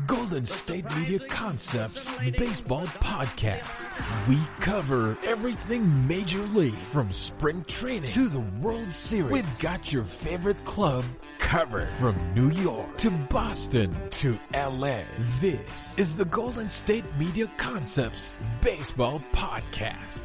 Golden State Media Concepts Baseball Podcast. We cover everything Major League, from spring training to the World Series. We've got your favorite club covered, from New York to Boston to LA. This is the Golden State Media Concepts Baseball Podcast.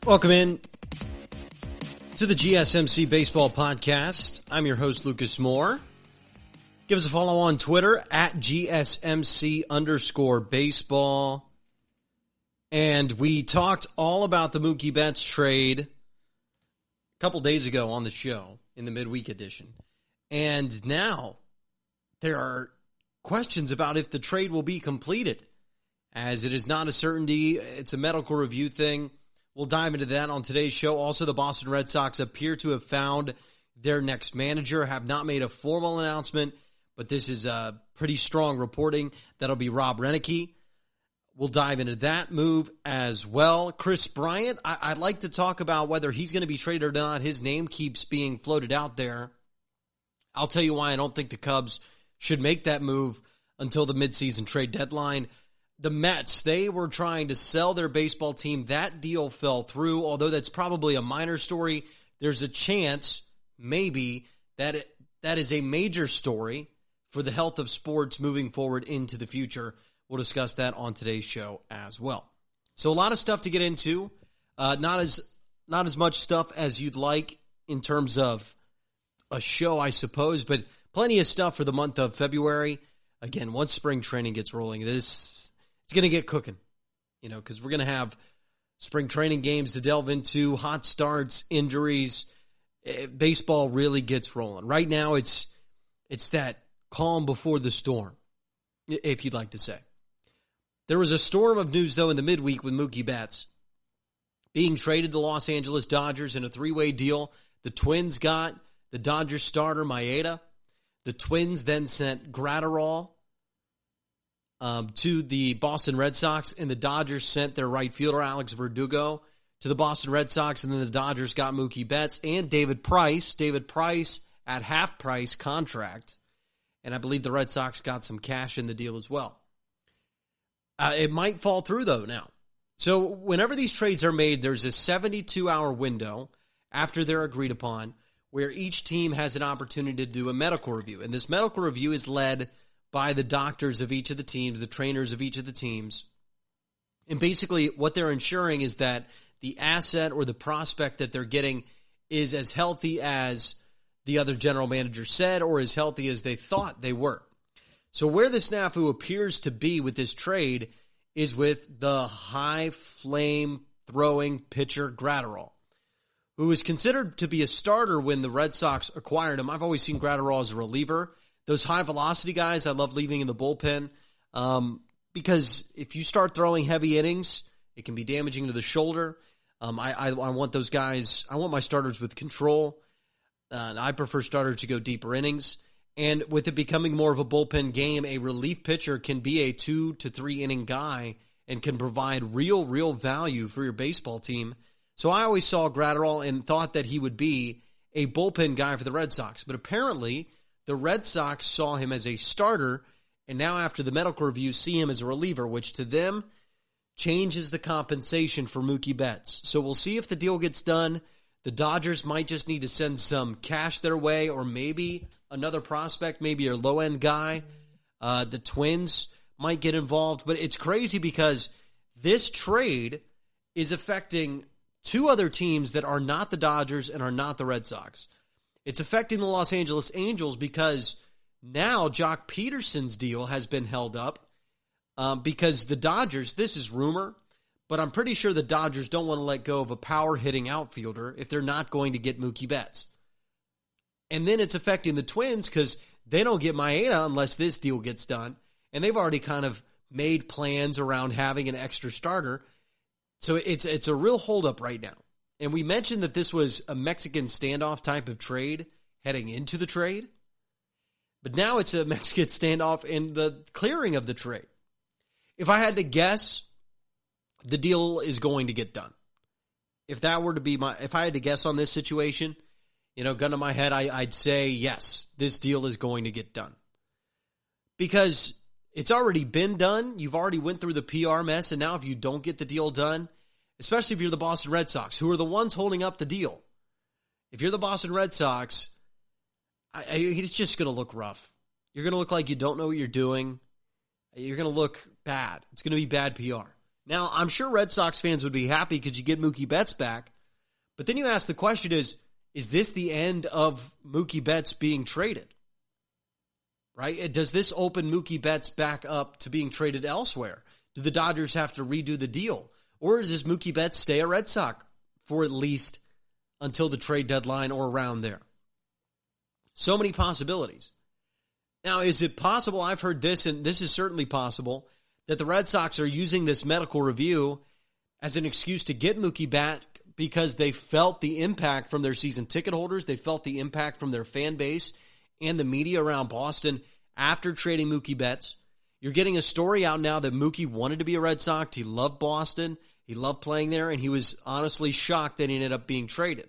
Welcome in to the GSMC Baseball Podcast. I'm your host, Lukas Moore. Give us a follow on Twitter at GSMC_baseball. And we talked all about the Mookie Betts trade a couple days ago on the show in the midweek edition. And now there are questions about if the trade will be completed, as it is not a certainty. It's a medical review thing. We'll dive into that on today's show. Also, the Boston Red Sox appear to have found their next manager, have not made a formal announcement, but this is pretty strong reporting. That'll be Rob Renicky. We'll dive into that move as well. Kris Bryant, I'd like to talk about whether he's going to be traded or not. His name keeps being floated out there. I'll tell you why I don't think the Cubs should make that move until the midseason trade deadline. The Mets, they were trying to sell their baseball team. That deal fell through, although that's probably a minor story. There's a chance, maybe, that that is a major story for the health of sports moving forward into the future. We'll discuss that on today's show as well. So a lot of stuff to get into. Not as much stuff as you'd like in terms of a show, I suppose, but plenty of stuff for the month of February. Again, once spring training gets rolling, it's going to get cooking, because we're going to have spring training games to delve into, hot starts, injuries. Baseball really gets rolling. Right now, it's that calm before the storm, if you'd like to say. There was a storm of news, though, in the midweek with Mookie Betts being traded to Los Angeles Dodgers in a three-way deal. The Twins got the Dodgers starter, Maeda. The Twins then sent Gratterall to the Boston Red Sox, and the Dodgers sent their right fielder, Alex Verdugo, to the Boston Red Sox, and then the Dodgers got Mookie Betts and David Price at half-price contract, and I believe the Red Sox got some cash in the deal as well. It might fall through, though, now. So whenever these trades are made, there's a 72-hour window after they're agreed upon where each team has an opportunity to do a medical review, and this medical review is led by the doctors of each of the teams, the trainers of each of the teams. And basically what they're ensuring is that the asset or the prospect that they're getting is as healthy as the other general manager said or as healthy as they thought they were. So where the snafu appears to be with this trade is with the high flame throwing pitcher Gratterall, who is considered to be a starter when the Red Sox acquired him. I've always seen Gratterall as a reliever. Those high-velocity guys, I love leaving in the bullpen because if you start throwing heavy innings, it can be damaging to the shoulder. I want those guys. I want my starters with control. I prefer starters to go deeper innings. And with it becoming more of a bullpen game, a relief pitcher can be a 2 to 3 inning guy and can provide real value for your baseball team. So I always saw Gratterall and thought that he would be a bullpen guy for the Red Sox. But apparently the Red Sox saw him as a starter, and now after the medical review, see him as a reliever, which to them changes the compensation for Mookie Betts. So we'll see if the deal gets done. The Dodgers might just need to send some cash their way, or maybe another prospect, maybe a low-end guy. The Twins might get involved. But it's crazy because this trade is affecting two other teams that are not the Dodgers and are not the Red Sox. It's affecting the Los Angeles Angels because now Jock Peterson's deal has been held up because the Dodgers, this is rumor, but I'm pretty sure the Dodgers don't want to let go of a power-hitting outfielder if they're not going to get Mookie Betts. And then it's affecting the Twins because they don't get Maeda unless this deal gets done, and they've already kind of made plans around having an extra starter. So it's a real holdup right now. And we mentioned that this was a Mexican standoff type of trade heading into the trade. But now it's a Mexican standoff in the clearing of the trade. If I had to guess, the deal is going to get done. If that were to be if I had to guess on this situation, gun to my head, I'd say yes, this deal is going to get done. Because it's already been done. You've already went through the PR mess, and now if you don't get the deal done, especially if you're the Boston Red Sox, who are the ones holding up the deal, if you're the Boston Red Sox, it's just going to look rough. You're going to look like you don't know what you're doing. You're going to look bad. It's going to be bad PR. Now, I'm sure Red Sox fans would be happy because you get Mookie Betts back. But then you ask the question is this the end of Mookie Betts being traded? Right? Does this open Mookie Betts back up to being traded elsewhere? Do the Dodgers have to redo the deal? Or does Mookie Betts stay a Red Sox for at least until the trade deadline or around there? So many possibilities. Now, is it possible, I've heard this, and this is certainly possible, that the Red Sox are using this medical review as an excuse to get Mookie back because they felt the impact from their season ticket holders, they felt the impact from their fan base and the media around Boston after trading Mookie Betts. You're getting a story out now that Mookie wanted to be a Red Sox. He loved Boston. He loved playing there, and he was honestly shocked that he ended up being traded.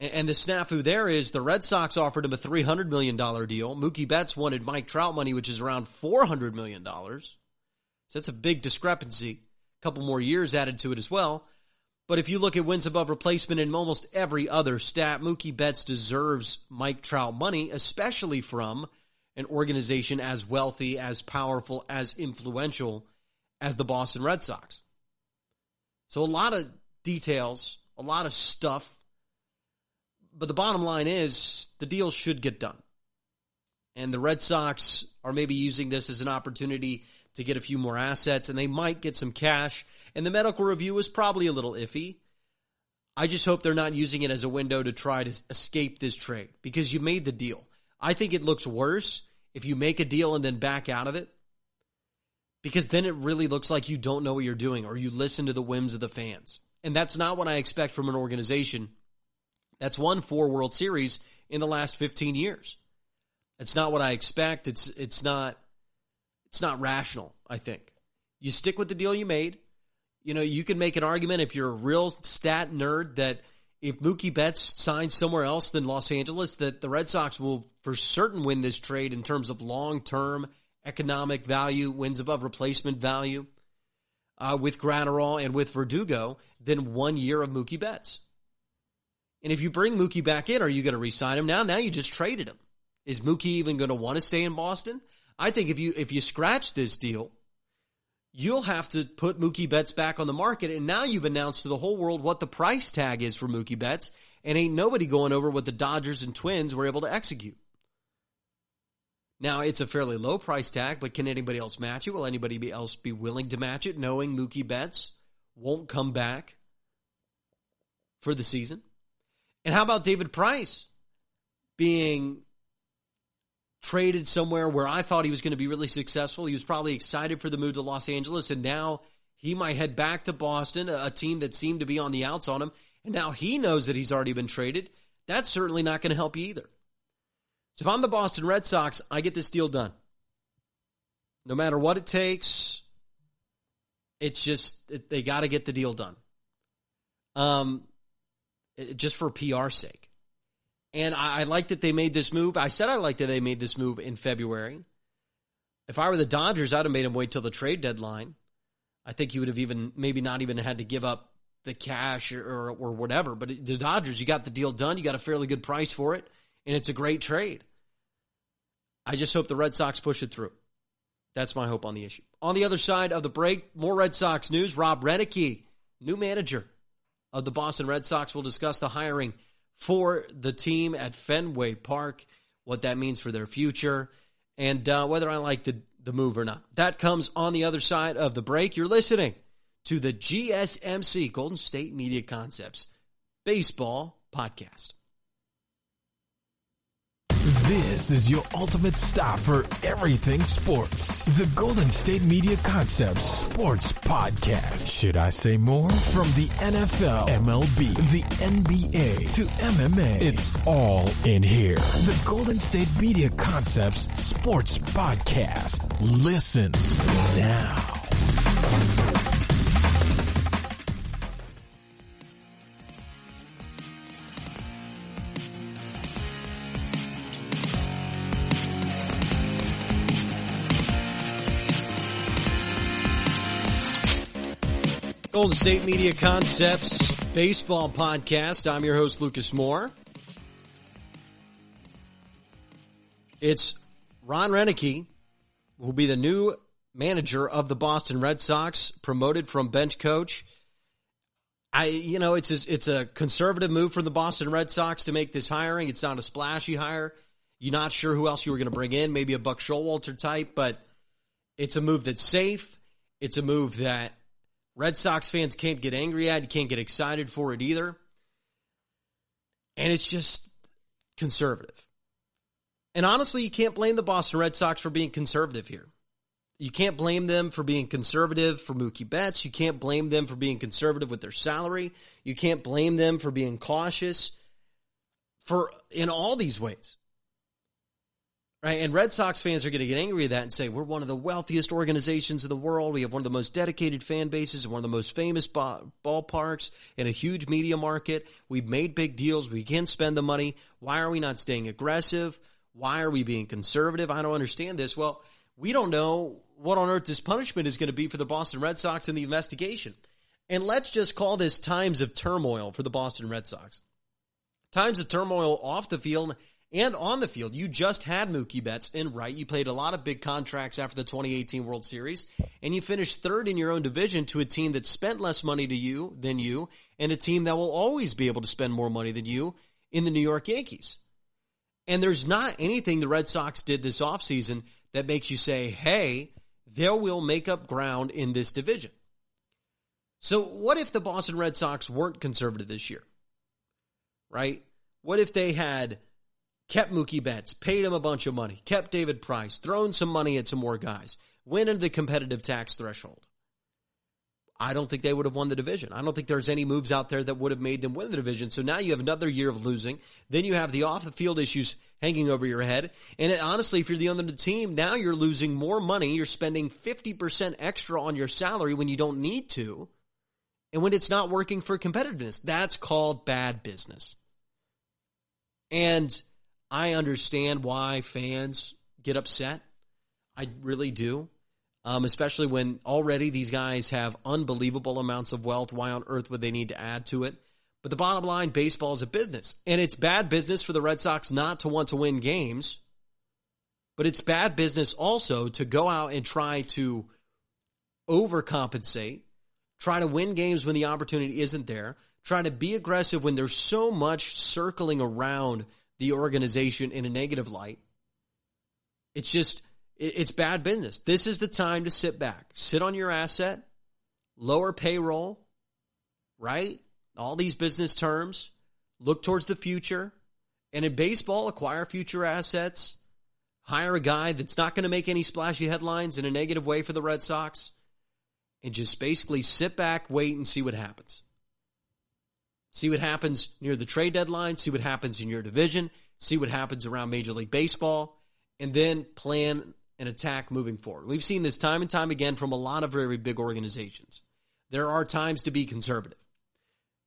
And the snafu there is the Red Sox offered him a $300 million deal. Mookie Betts wanted Mike Trout money, which is around $400 million. So that's a big discrepancy. A couple more years added to it as well. But if you look at wins above replacement in almost every other stat, Mookie Betts deserves Mike Trout money, especially from an organization as wealthy, as powerful, as influential as the Boston Red Sox. So a lot of details, a lot of stuff. But the bottom line is the deal should get done. And the Red Sox are maybe using this as an opportunity to get a few more assets, and they might get some cash. And the medical review is probably a little iffy. I just hope they're not using it as a window to try to escape this trade because you made the deal. I think it looks worse if you make a deal and then back out of it because then it really looks like you don't know what you're doing or you listen to the whims of the fans. And that's not what I expect from an organization that's won 4 World Series in the last 15 years. It's not what I expect. It's not rational, I think. You stick with the deal you made. You can make an argument if you're a real stat nerd that if Mookie Betts signs somewhere else than Los Angeles, that the Red Sox will for certain win this trade in terms of long-term economic value, wins above replacement value with Gratterall and with Verdugo than 1 year of Mookie Betts. And if you bring Mookie back in, are you going to re-sign him now? Now you just traded him. Is Mookie even going to want to stay in Boston? I think if you scratch this deal, you'll have to put Mookie Betts back on the market, and now you've announced to the whole world what the price tag is for Mookie Betts, and ain't nobody going over what the Dodgers and Twins were able to execute. Now, it's a fairly low price tag, but can anybody else match it? Will anybody else be willing to match it, knowing Mookie Betts won't come back for the season? And how about David Price being traded somewhere where I thought he was going to be really successful? He was probably excited for the move to Los Angeles, and now he might head back to Boston, a team that seemed to be on the outs on him, and now he knows that he's already been traded. That's certainly not going to help you either. So if I'm the Boston Red Sox, I get this deal done. No matter what it takes, it's just they got to get the deal done. Just for PR's sake. And I like that they made this move. I said I liked that they made this move in February. If I were the Dodgers, I'd have made him wait till the trade deadline. I think he would have maybe not even had to give up the cash or whatever. But the Dodgers, you got the deal done. You got a fairly good price for it. And it's a great trade. I just hope the Red Sox push it through. That's my hope on the issue. On the other side of the break, more Red Sox news. Rob Renicky, new manager of the Boston Red Sox, will discuss the hiring for the team at Fenway Park, what that means for their future, and whether I like the move or not. That comes on the other side of the break. You're listening to the GSMC, Golden State Media Concepts Baseball Podcast. This is your ultimate stop for everything sports. The Golden State Media Concepts Sports Podcast. Should I say more? From the NFL, MLB, the NBA to MMA, it's all in here. The Golden State Media Concepts Sports Podcast. Listen now. Golden State Media Concepts Baseball Podcast. I'm your host, Lukas Moore. It's Ron Renneke, who will be the new manager of the Boston Red Sox, promoted from bench coach. It's a conservative move for the Boston Red Sox to make this hiring. It's not a splashy hire. You're not sure who else you were going to bring in, maybe a Buck Showalter type, but it's a move that's safe. It's a move that Red Sox fans can't get angry at. You can't get excited for it either. And it's just conservative. And honestly, you can't blame the Boston Red Sox for being conservative here. You can't blame them for being conservative for Mookie Betts. You can't blame them for being conservative with their salary. You can't blame them for being cautious in all these ways. Right? And Red Sox fans are going to get angry at that and say, we're one of the wealthiest organizations in the world. We have one of the most dedicated fan bases, one of the most famous ballparks in a huge media market. We've made big deals. We can spend the money. Why are we not staying aggressive? Why are we being conservative? I don't understand this. Well, we don't know what on earth this punishment is going to be for the Boston Red Sox in the investigation. And let's just call this times of turmoil for the Boston Red Sox. Times of turmoil off the field and on the field. You just had Mookie Betts in right. You played a lot of big contracts after the 2018 World Series, and you finished third in your own division to a team that spent less money than you, and a team that will always be able to spend more money than you in the New York Yankees. And there's not anything the Red Sox did this offseason that makes you say, hey, they will make up ground in this division. So what if the Boston Red Sox weren't conservative this year? Right? What if they had kept Mookie Betts, paid him a bunch of money, kept David Price, thrown some money at some more guys, went into the competitive tax threshold? I don't think they would have won the division. I don't think there's any moves out there that would have made them win the division. So now you have another year of losing. Then you have the off-the-field issues hanging over your head. And honestly, if you're the other team, now you're losing more money. You're spending 50% extra on your salary when you don't need to, and when it's not working for competitiveness. That's called bad business. And I understand why fans get upset. I really do. Especially when already these guys have unbelievable amounts of wealth. Why on earth would they need to add to it? But the bottom line, baseball is a business. And it's bad business for the Red Sox not to want to win games. But it's bad business also to go out and try to overcompensate, try to win games when the opportunity isn't there, try to be aggressive when there's so much circling around the organization in a negative light. It's bad business. This is the time to sit back, sit on your asset, lower payroll, right? All these business terms, look towards the future. And in baseball, acquire future assets, hire a guy that's not going to make any splashy headlines in a negative way for the Red Sox, and just basically sit back, wait, and see what happens. See what happens near the trade deadline. See what happens in your division. See what happens around Major League Baseball. And then plan an attack moving forward. We've seen this time and time again from a lot of very big organizations. There are times to be conservative.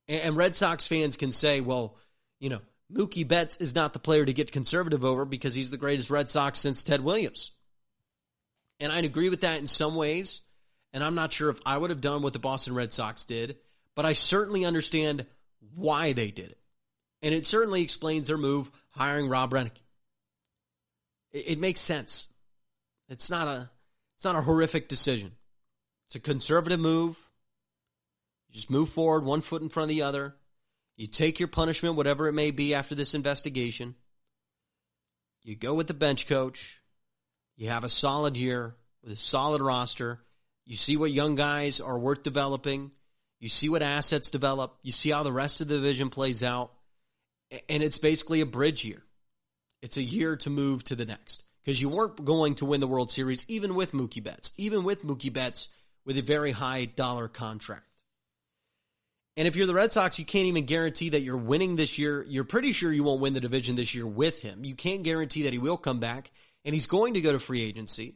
And Red Sox fans can say, well, Mookie Betts is not the player to get conservative over because he's the greatest Red Sox since Ted Williams. And I'd agree with that in some ways. And I'm not sure if I would have done what the Boston Red Sox did, but I certainly understand why they did it. And it certainly explains their move hiring Rob Renneke. It makes sense. It's not a horrific decision. It's a conservative move. You just move forward, one foot in front of the other. You take your punishment, whatever it may be, after this investigation. You go with the bench coach. You have a solid year with a solid roster. You see what young guys are worth developing. You see what assets develop. You see how the rest of the division plays out. And it's basically a bridge year. It's a year to move to the next, because you weren't going to win the World Series even with Mookie Betts, with a very high dollar contract. And if you're the Red Sox, you can't even guarantee that you're winning this year. You're pretty sure you won't win the division this year with him. You can't guarantee that he will come back, and he's going to go to free agency.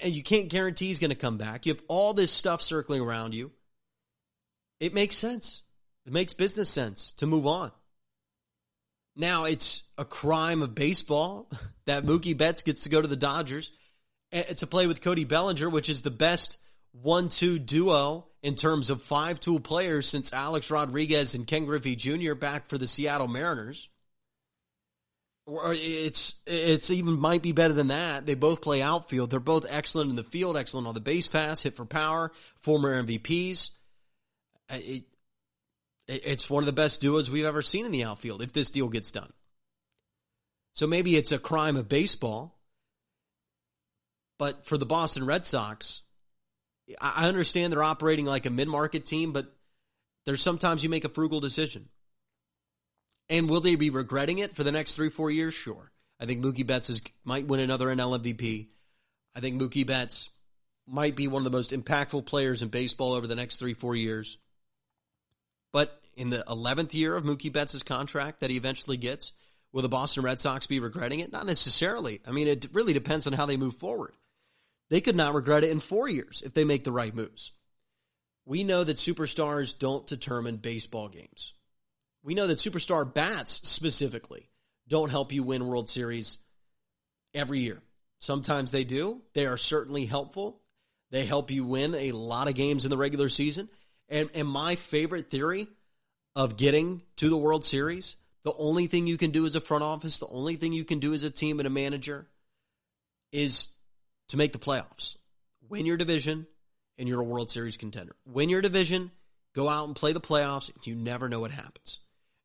And you can't guarantee he's going to come back. You have all this stuff circling around you. It makes sense. It makes business sense to move on. Now, it's a crime of baseball that Mookie Betts gets to go to the Dodgers to play with Cody Bellinger, which is the best 1-2 duo in terms of 5-tool players since Alex Rodriguez and Ken Griffey Jr. back for the Seattle Mariners. Or it's even might be better than that. They both play outfield. They're both excellent in the field, excellent on the base pass, hit for power, former MVPs. It's one of the best duos we've ever seen in the outfield if this deal gets done. So maybe it's a crime of baseball, but for the Boston Red Sox, I understand they're operating like a mid-market team, but there's sometimes you make a frugal decision. And will they be regretting it for the next 3-4 years? Sure. I think Mookie Betts might win another NL MVP. I think Mookie Betts might be one of the most impactful players in baseball over the next 3-4 years. But in the 11th year of Mookie Betts' contract that he eventually gets, will the Boston Red Sox be regretting it? Not necessarily. I mean, it really depends on how they move forward. They could not regret it in 4 years if they make the right moves. We know that superstars don't determine baseball games. We know that superstar bats specifically don't help you win World Series every year. Sometimes they do. They are certainly helpful. They help you win a lot of games in the regular season. And my favorite theory of getting to the World Series, the only thing you can do as a front office, the only thing you can do as a team and a manager is to make the playoffs. Win your division, and you're a World Series contender. Win your division, go out and play the playoffs, and you never know what happens.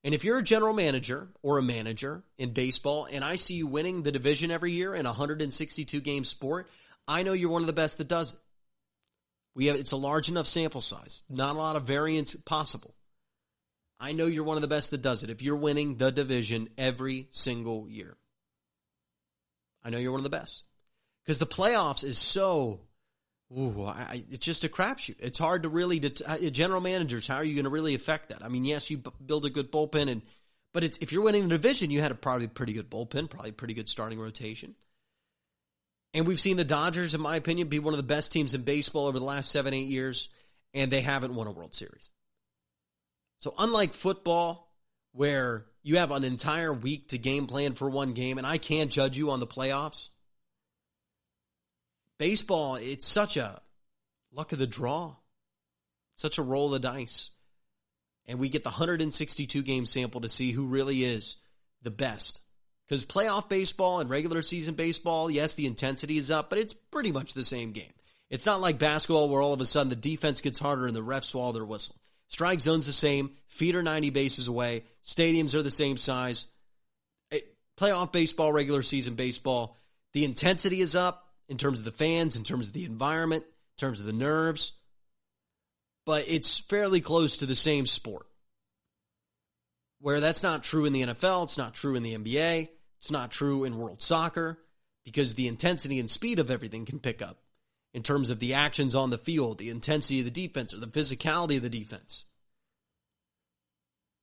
And if you're a general manager or a manager in baseball, and I see you winning the division every year in a 162-game sport, I know you're one of the best that does it. It's a large enough sample size. Not a lot of variance possible. I know you're one of the best that does it if you're winning the division every single year. I know you're one of the best. Because the playoffs is so, it's just a crapshoot. It's hard to really, general managers, how are you going to really affect that? I mean, yes, you build a good bullpen, but if you're winning the division, you had a probably pretty good bullpen, probably pretty good starting rotation. And we've seen the Dodgers, in my opinion, be one of the best teams in baseball over the last 7-8 years, and they haven't won a World Series. So unlike football, where you have an entire week to game plan for one game, and I can't judge you on the playoffs, baseball, it's such a luck of the draw, such a roll of the dice. And we get the 162-game sample to see who really is the best. Because playoff baseball and regular season baseball, yes, the intensity is up, but it's pretty much the same game. It's not like basketball where all of a sudden the defense gets harder and the refs swallow their whistle. Strike zone's the same. Feet are 90 bases away. Stadiums are the same size. Playoff baseball, regular season baseball, the intensity is up in terms of the fans, in terms of the environment, in terms of the nerves. But it's fairly close to the same sport. Where that's not true in the NFL, it's not true in the NBA, it's not true in world soccer, because the intensity and speed of everything can pick up in terms of the actions on the field, the intensity of the defense, or the physicality of the defense.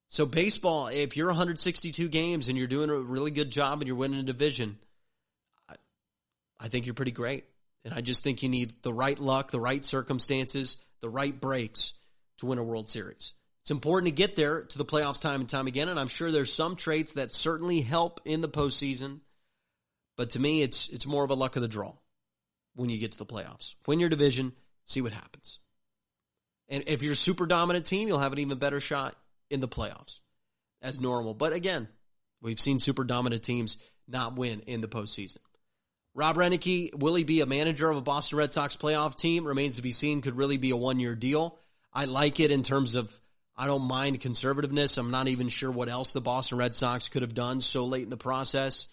So baseball, if you're 162 games and you're doing a really good job and you're winning a division, I think you're pretty great. And I just think you need the right luck, the right circumstances, the right breaks to win a World Series. It's important to get there to the playoffs time and time again, and I'm sure there's some traits that certainly help in the postseason. But to me, it's more of a luck of the draw when you get to the playoffs. Win your division, see what happens. And if you're a super dominant team, you'll have an even better shot in the playoffs as normal. But again, we've seen super dominant teams not win in the postseason. Rob Renicky, will he be a manager of a Boston Red Sox playoff team? Remains to be seen. Could really be a one-year deal. I like it in terms of I don't mind conservativeness. I'm not even sure what else the Boston Red Sox could have done so late in the process.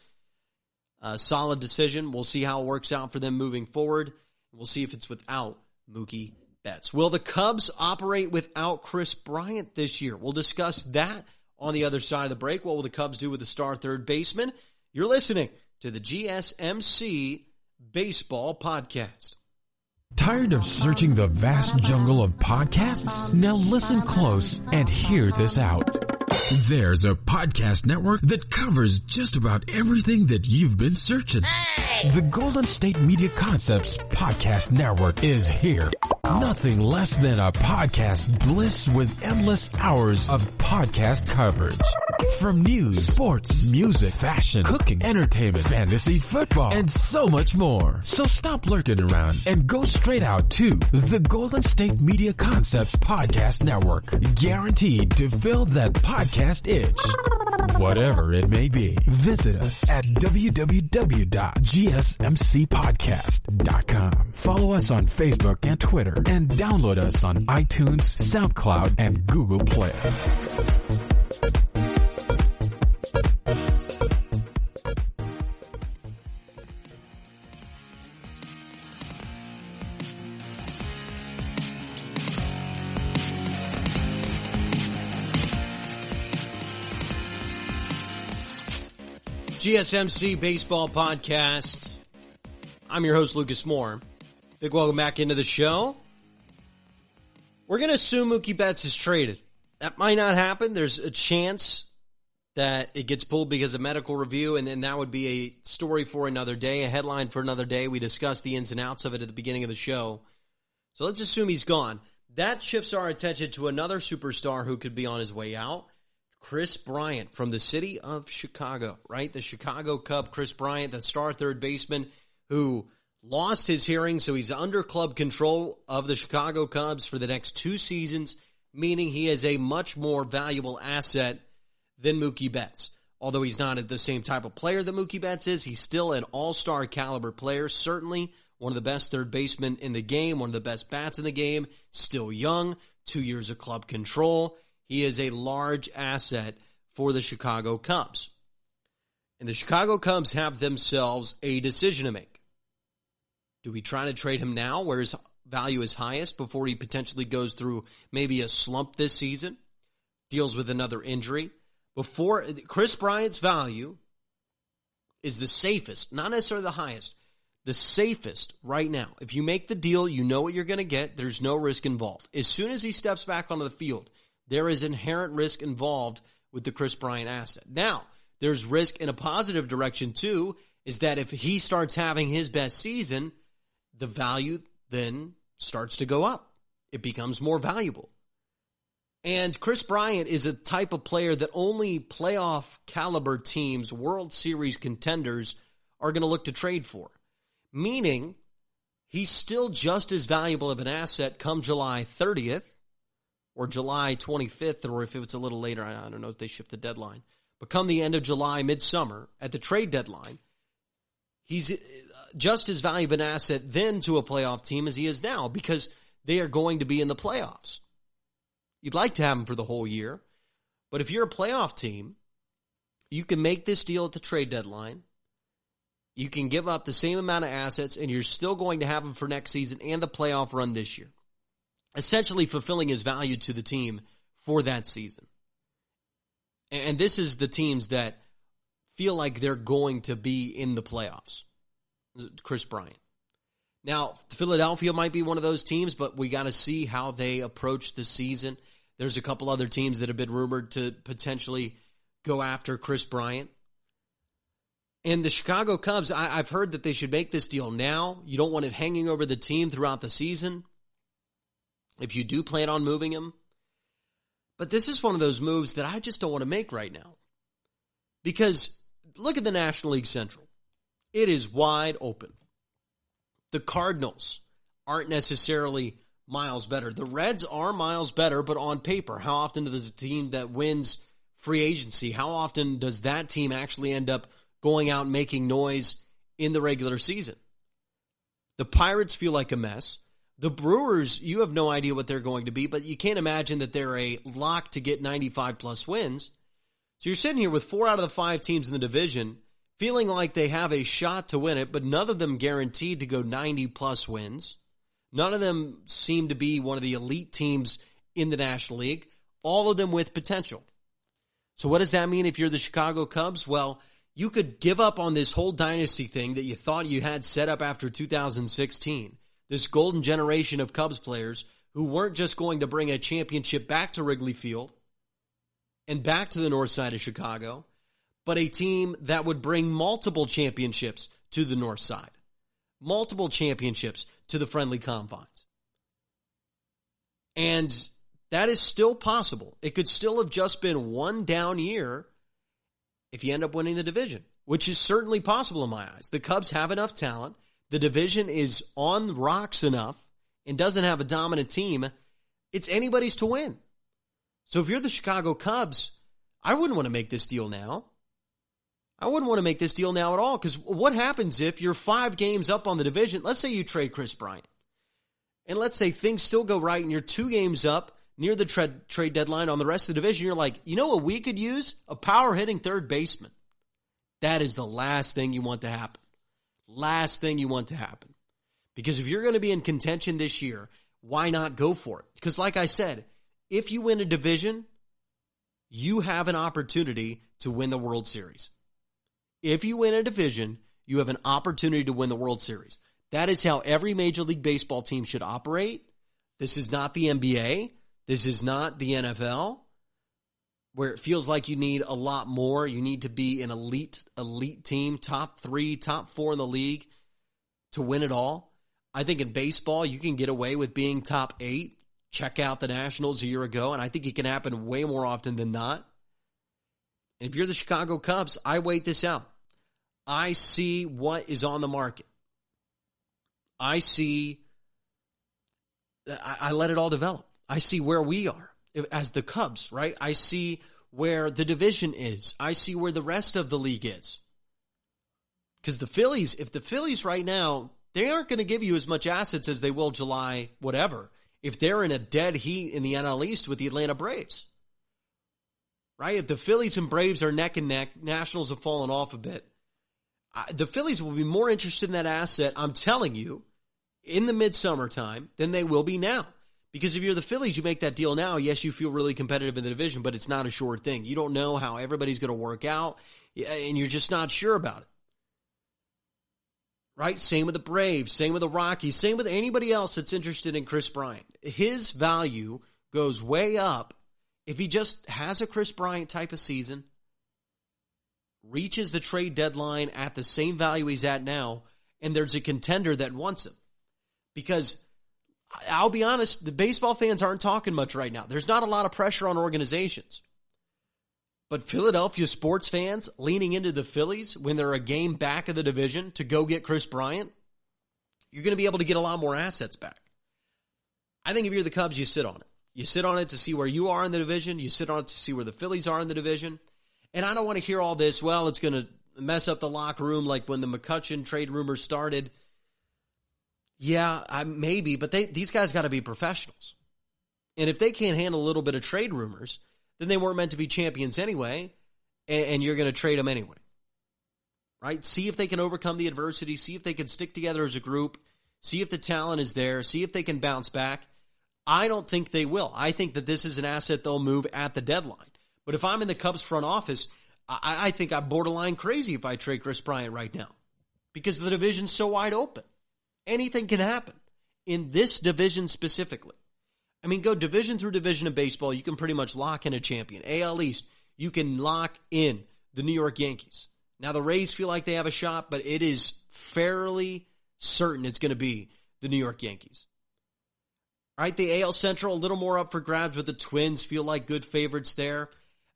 Solid decision. We'll see how it works out for them moving forward. We'll see if it's without Mookie Betts. Will the Cubs operate without Kris Bryant this year? We'll discuss that On the other side of the break, what will the Cubs do with the star third baseman? You're listening to the GSMC Baseball Podcast. Tired of searching the vast jungle of podcasts? Now listen close and hear this out. There's a podcast network that covers just about everything that you've been searching. Hey! The Golden State Media Concepts Podcast Network is here. Nothing less than a podcast bliss with endless hours of podcast coverage. From news, sports, music, fashion, cooking, entertainment, fantasy, football, and so much more. So stop lurking around and go straight out to the Golden State Media Concepts Podcast Network. Guaranteed to fill that podcast itch. Whatever it may be. Visit us at www.gsmcpodcast.com. Follow us on Facebook and Twitter, and download us on iTunes, SoundCloud, and Google Play. GSMC Baseball Podcast. I'm your host, Lukas Moore. Big welcome back into the show. We're going to assume Mookie Betts is traded. That might not happen. There's a chance that it gets pulled because of medical review, and then that would be a story for another day, a headline for another day. We discussed the ins and outs of it at the beginning of the show. So let's assume he's gone. That shifts our attention to another superstar who could be on his way out. Kris Bryant from the city of Chicago, right? The Chicago Cub, Kris Bryant, the star third baseman who lost his hearing, so he's under club control of the Chicago Cubs for the next 2 seasons, meaning he is a much more valuable asset than Mookie Betts. Although he's not the same type of player that Mookie Betts is, he's still an all-star caliber player, certainly one of the best third basemen in the game, one of the best bats in the game, still young, 2 years of club control. He is a large asset for the Chicago Cubs. And the Chicago Cubs have themselves a decision to make. Do we try to trade him now where his value is highest before he potentially goes through maybe a slump this season, deals with another injury? Before Kris Bryant's value is the safest, not necessarily the highest, the safest right now. If you make the deal, you know what you're going to get. There's no risk involved. As soon as he steps back onto the field, there is inherent risk involved with the Kris Bryant asset. Now, there's risk in a positive direction too, is that if he starts having his best season, the value then starts to go up. It becomes more valuable. And Kris Bryant is a type of player that only playoff caliber teams, World Series contenders, are going to look to trade for. Meaning, he's still just as valuable of an asset come July 30th, or July 25th, or if it's a little later, I don't know if they shift the deadline. But come the end of July, midsummer, at the trade deadline, he's just as valuable an asset then to a playoff team as he is now because they are going to be in the playoffs. You'd like to have him for the whole year, but if you're a playoff team, you can make this deal at the trade deadline. You can give up the same amount of assets, and you're still going to have him for next season and the playoff run this year. Essentially fulfilling his value to the team for that season. And this is the teams that feel like they're going to be in the playoffs. Kris Bryant. Now, Philadelphia might be one of those teams, but we got to see how they approach the season. There's a couple other teams that have been rumored to potentially go after Kris Bryant. And the Chicago Cubs, I've heard that they should make this deal now. You don't want it hanging over the team throughout the season, if you do plan on moving him. But this is one of those moves that I just don't want to make right now. Because look at the National League Central. It is wide open. The Cardinals aren't necessarily miles better. The Reds are miles better, but on paper, how often does a team that wins free agency, how often does that team actually end up going out and making noise in the regular season? The Pirates feel like a mess. The Brewers, you have no idea what they're going to be, but you can't imagine that they're a lock to get 95-plus wins. So you're sitting here with 4 out of the 5 teams in the division feeling like they have a shot to win it, but none of them guaranteed to go 90-plus wins. None of them seem to be one of the elite teams in the National League, all of them with potential. So what does that mean if you're the Chicago Cubs? Well, you could give up on this whole dynasty thing that you thought you had set up after 2016. This golden generation of Cubs players who weren't just going to bring a championship back to Wrigley Field and back to the north side of Chicago, but a team that would bring multiple championships to the north side, multiple championships to the friendly confines. And that is still possible. It could still have just been one down year if you end up winning the division, which is certainly possible in my eyes. The Cubs have enough talent. The division is on rocks enough and doesn't have a dominant team. It's anybody's to win. So if you're the Chicago Cubs, I wouldn't want to make this deal now. I wouldn't want to make this deal now at all, because what happens if you're 5 games up on the division? Let's say you trade Kris Bryant, and let's say things still go right and you're 2 games up near the trade deadline on the rest of the division. You're like, you know what we could use? A power-hitting third baseman. That is the last thing you want to happen. Last thing you want to happen. Because if you're going to be in contention this year, why not go for it? Because like I said, if you win a division, you have an opportunity to win the World Series. If you win a division, you have an opportunity to win the World Series. That is how every Major League Baseball team should operate. This is not the NBA. This is not the NFL, where it feels like you need a lot more. You need to be an elite team, top 3, top 4 in the league to win it all. I think in baseball, you can get away with being top 8. Check out the Nationals a year ago, and I think it can happen way more often than not. And if you're the Chicago Cubs, I wait this out. I see what is on the market. I let it all develop. I see where we are as the Cubs, right? I see where the division is. I see where the rest of the league is. Because if the Phillies right now, they aren't going to give you as much assets as they will July, whatever, if they're in a dead heat in the NL East with the Atlanta Braves. Right? If the Phillies and Braves are neck and neck, Nationals have fallen off a bit. The Phillies will be more interested in that asset, I'm telling you, in the midsummer time than they will be now. Because if you're the Phillies, you make that deal now, yes, you feel really competitive in the division, but it's not a sure thing. You don't know how everybody's going to work out, and you're just not sure about it. Right? Same with the Braves, same with the Rockies, same with anybody else that's interested in Kris Bryant. His value goes way up if he just has a Kris Bryant type of season, reaches the trade deadline at the same value he's at now, and there's a contender that wants him. Because I'll be honest, the baseball fans aren't talking much right now. There's not a lot of pressure on organizations. But Philadelphia sports fans leaning into the Phillies when they're a game back of the division to go get Kris Bryant, you're going to be able to get a lot more assets back. I think if you're the Cubs, you sit on it. You sit on it to see where you are in the division. You sit on it to see where the Phillies are in the division. And I don't want to hear all this, well, it's going to mess up the locker room like when the McCutchen trade rumors started. Yeah, maybe, but these guys got to be professionals. And if they can't handle a little bit of trade rumors, then they weren't meant to be champions anyway, and you're going to trade them anyway. Right? See if they can overcome the adversity, see if they can stick together as a group, see if the talent is there, see if they can bounce back. I don't think they will. I think that this is an asset they'll move at the deadline. But if I'm in the Cubs front office, I think I'm borderline crazy if I trade Kris Bryant right now, because the division's so wide open. Anything can happen in this division specifically. I mean, go division through division in baseball, you can pretty much lock in a champion. AL East, you can lock in the New York Yankees. Now, the Rays feel like they have a shot, but it is fairly certain it's going to be the New York Yankees. All right, the AL Central, a little more up for grabs, but the Twins feel like good favorites there.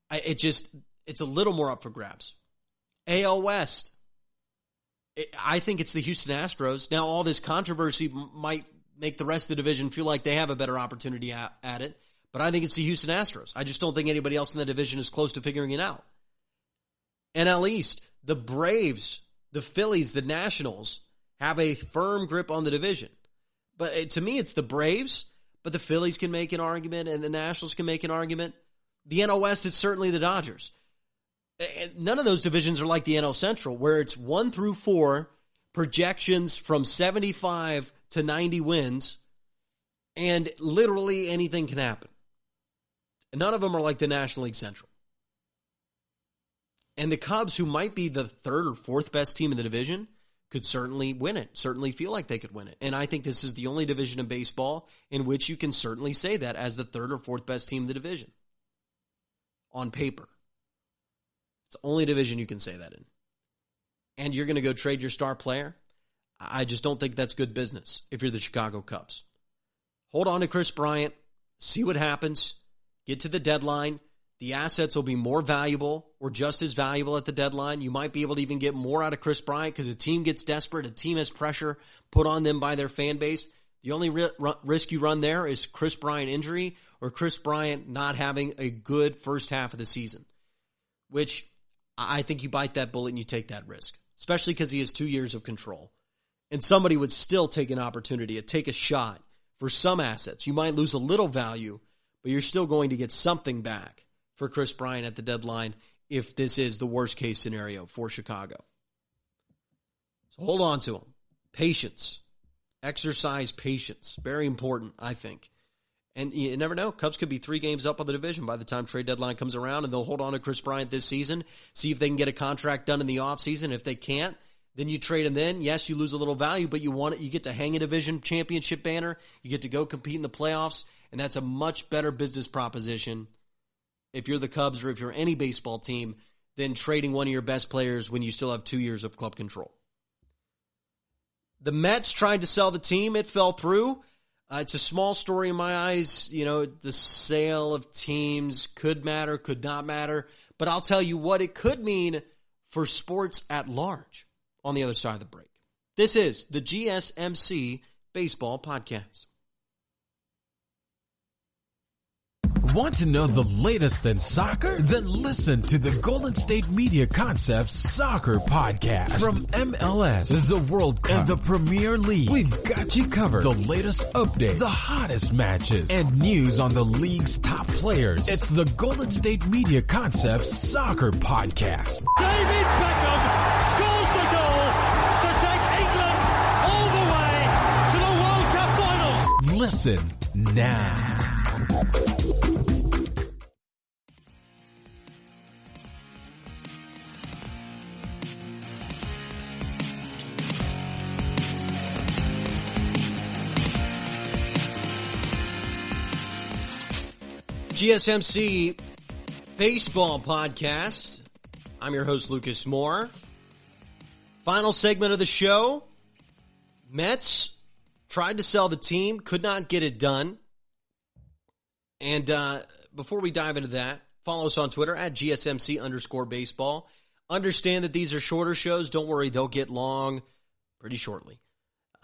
It's a little more up for grabs. AL West, I think it's the Houston Astros. Now, all this controversy might make the rest of the division feel like they have a better opportunity at it, but I think it's the Houston Astros. I just don't think anybody else in the division is close to figuring it out. NL East, the Braves, the Phillies, the Nationals have a firm grip on the division. But to me, it's the Braves, but the Phillies can make an argument and the Nationals can make an argument. The NL West, it's certainly the Dodgers. None of those divisions are like the NL Central, where it's 1 through 4 projections from 75 to 90 wins, and literally anything can happen. And none of them are like the National League Central. And the Cubs, who might be the third or fourth best team in the division, could certainly win it, certainly feel like they could win it. And I think this is the only division in baseball in which you can certainly say that as the third or fourth best team in the division. On paper. It's the only division you can say that in. And you're going to go trade your star player? I just don't think that's good business if you're the Chicago Cubs. Hold on to Kris Bryant, see what happens, get to the deadline. The assets will be more valuable or just as valuable at the deadline. You might be able to even get more out of Kris Bryant because a team gets desperate, a team has pressure put on them by their fan base. The only risk you run there is Kris Bryant injury or Kris Bryant not having a good first half of the season, which I think you bite that bullet and you take that risk, especially because he has 2 years of control. And somebody would still take an opportunity to take a shot for some assets. You might lose a little value, but you're still going to get something back for Kris Bryant at the deadline if this is the worst case scenario for Chicago. So hold on to him. Patience. Exercise patience. Very important, I think. And you never know. Cubs could be 3 games up on the division by the time trade deadline comes around, and they'll hold on to Kris Bryant this season, see if they can get a contract done in the offseason. If they can't, then you trade him then. Yes, you lose a little value, but you get to hang a division championship banner. You get to go compete in the playoffs, and that's a much better business proposition if you're the Cubs or if you're any baseball team than trading one of your best players when you still have 2 years of club control. The Mets tried to sell the team. It fell through. It's a small story in my eyes. You know, the sale of teams could matter, could not matter. But I'll tell you what it could mean for sports at large on the other side of the break. This is the GSMC Baseball Podcast. Want to know the latest in soccer? Then listen to the Golden State Media Concepts Soccer Podcast. From MLS, the World Cup, and the Premier League, we've got you covered. The latest updates, the hottest matches, and news on the league's top players. It's the Golden State Media Concepts Soccer Podcast. David Beckham scores the goal to take England all the way to the World Cup finals. Listen now. GSMC Baseball Podcast. I'm your host, Lukas Moore. Final segment of the show. Mets tried to sell the team, could not get it done. And before we dive into that, follow us on Twitter at GSMC_baseball. Understand that these are shorter shows. Don't worry, they'll get long pretty shortly.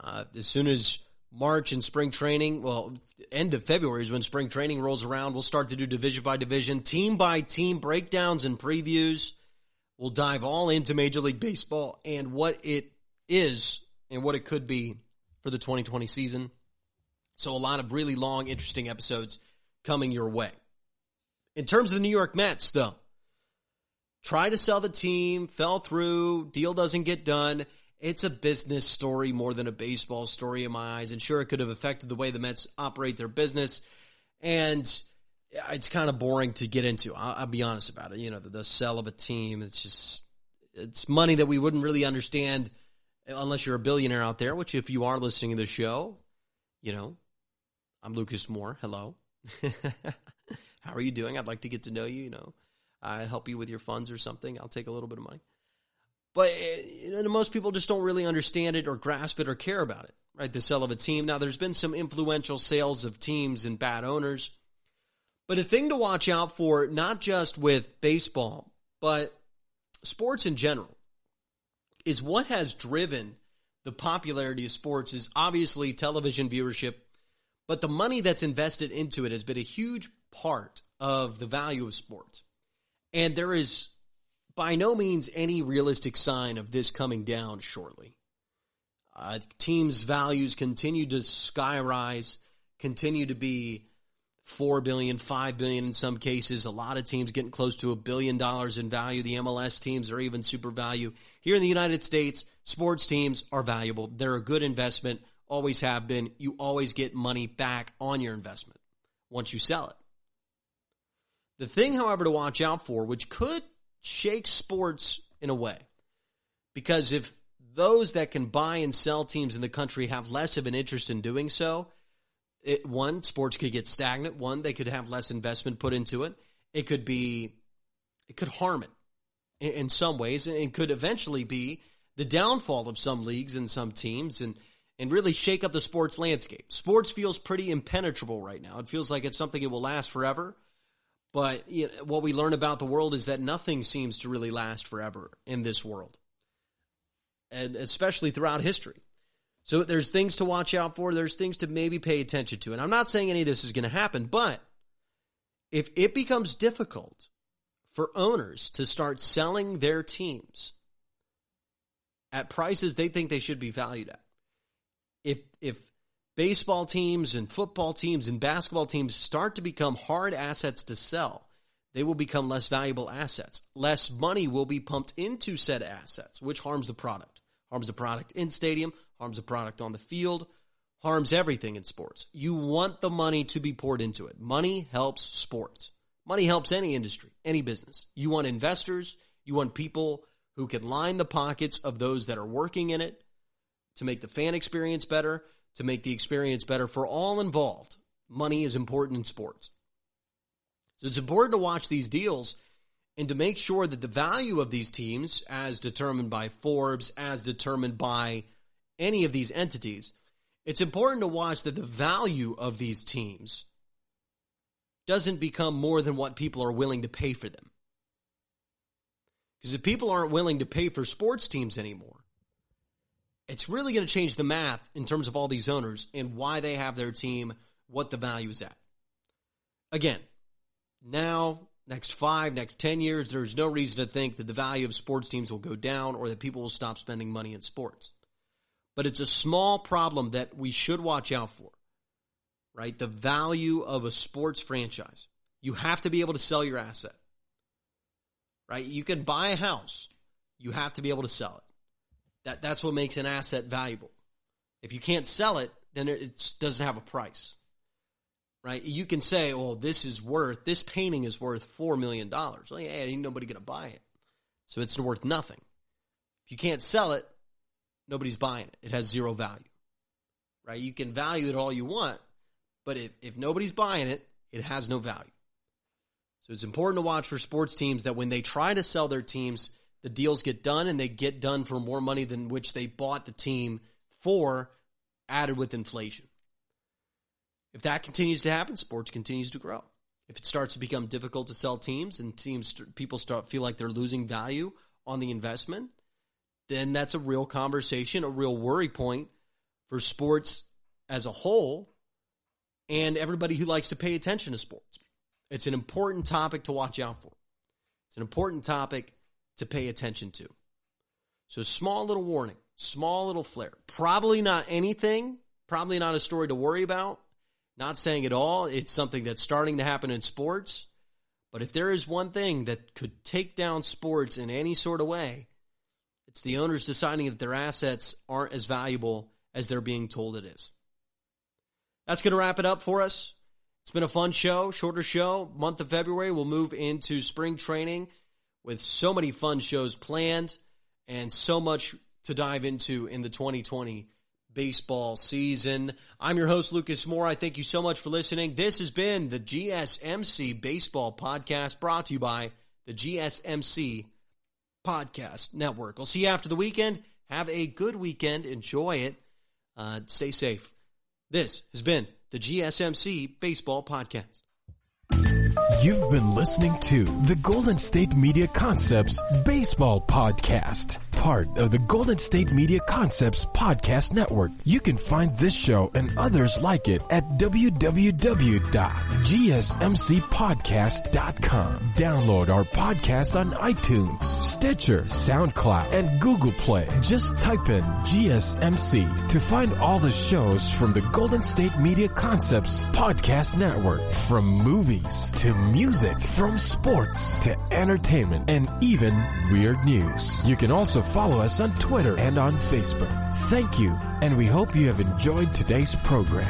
As soon as March and spring training, well, end of February is when spring training rolls around. We'll start to do division by division, team by team breakdowns and previews. We'll dive all into Major League Baseball and what it is and what it could be for the 2020 season. So a lot of really long, interesting episodes coming your way. In terms of the New York Mets, though, try to sell the team, fell through, deal doesn't get done. It's a business story more than a baseball story in my eyes. And sure, it could have affected the way the Mets operate their business. And it's kind of boring to get into. I'll be honest about it. You know, the sell of a team, it's money that we wouldn't really understand unless you're a billionaire out there, which if you are listening to the show, you know, I'm Lukas Moore. Hello. How are you doing? I'd like to get to know you. You know, I help you with your funds or something. I'll take a little bit of money. But most people just don't really understand it or grasp it or care about it, right? The sale of a team. Now, there's been some influential sales of teams and bad owners. But a thing to watch out for, not just with baseball, but sports in general, is what has driven the popularity of sports is obviously television viewership, but the money that's invested into it has been a huge part of the value of sports. And there is by no means any realistic sign of this coming down shortly. Teams' values continue to skyrise, continue to be $4 billion, $5 billion in some cases. A lot of teams getting close to $1 billion in value. The MLS teams are even super value. Here in the United States, sports teams are valuable. They're a good investment, always have been. You always get money back on your investment once you sell it. The thing, however, to watch out for, which could shakes sports in a way. Because if those that can buy and sell teams in the country have less of an interest in doing so, one, sports could get stagnant. One, they could have less investment put into it. It could harm it in some ways, and could eventually be the downfall of some leagues and some teams, and really shake up the sports landscape. Sports feels pretty impenetrable right now. It feels like it's something that will last forever. But what we learn about the world is that nothing seems to really last forever in this world, and especially throughout history. So there's things to watch out for. There's things to maybe pay attention to. And I'm not saying any of this is going to happen, but if it becomes difficult for owners to start selling their teams at prices they think they should be valued at, if baseball teams and football teams and basketball teams start to become hard assets to sell, they will become less valuable assets. Less money will be pumped into said assets, which harms the product. Harms the product in stadium, harms the product on the field, harms everything in sports. You want the money to be poured into it. Money helps sports. Money helps any industry, any business. You want investors. You want people who can line the pockets of those that are working in it to make the fan experience better, to make the experience better for all involved. Money is important in sports. So it's important to watch these deals and to make sure that the value of these teams, as determined by Forbes, as determined by any of these entities, it's important to watch that the value of these teams doesn't become more than what people are willing to pay for them. Because if people aren't willing to pay for sports teams anymore, it's really going to change the math in terms of all these owners and why they have their team, what the value is at. Again, now, next 5, next 10 years, there's no reason to think that the value of sports teams will go down or that people will stop spending money in sports. But it's a small problem that we should watch out for, right? The value of a sports franchise. You have to be able to sell your asset, right? You can buy a house. You have to be able to sell it. That's what makes an asset valuable. If you can't sell it, then it doesn't have a price, right? You can say, "Oh, this painting is worth $4 million." Well, yeah, ain't nobody going to buy it. So it's worth nothing. If you can't sell it, nobody's buying it. It has zero value, right? You can value it all you want, but if nobody's buying it, it has no value. So it's important to watch for sports teams that when they try to sell their teams, the deals get done, and they get done for more money than which they bought the team for, added with inflation. If that continues to happen, sports continues to grow. If it starts to become difficult to sell teams and people feel like they're losing value on the investment, then that's a real conversation, a real worry point for sports as a whole and everybody who likes to pay attention to sports. It's an important topic to watch out for. It's an important topic to pay attention to. So small little warning, small little flare. Probably not anything, probably not a story to worry about. Not saying at all it's something that's starting to happen in sports. But if there is one thing that could take down sports in any sort of way, it's the owners deciding that their assets aren't as valuable as they're being told it is. That's going to wrap it up for us. It's been a fun show, shorter show. Month of February, we'll move into spring training with so many fun shows planned and so much to dive into in the 2020 baseball season. I'm your host, Lukas Moore. I thank you so much for listening. This has been the GSMC Baseball Podcast, brought to you by the GSMC Podcast Network. I'll see you after the weekend. Have a good weekend. Enjoy it. Stay safe. This has been the GSMC Baseball Podcast. You've been listening to the Golden State Media Concepts Baseball Podcast, part of the Golden State Media Concepts Podcast Network. You can find this show and others like it at www.gsmcpodcast.com. Download our podcast on iTunes, Stitcher, SoundCloud, and Google Play. Just type in GSMC to find all the shows from the Golden State Media Concepts Podcast Network, from movies to music, from sports to entertainment, and even weird news. You can also follow us on Twitter and on Facebook. Thank you, and we hope you have enjoyed today's program.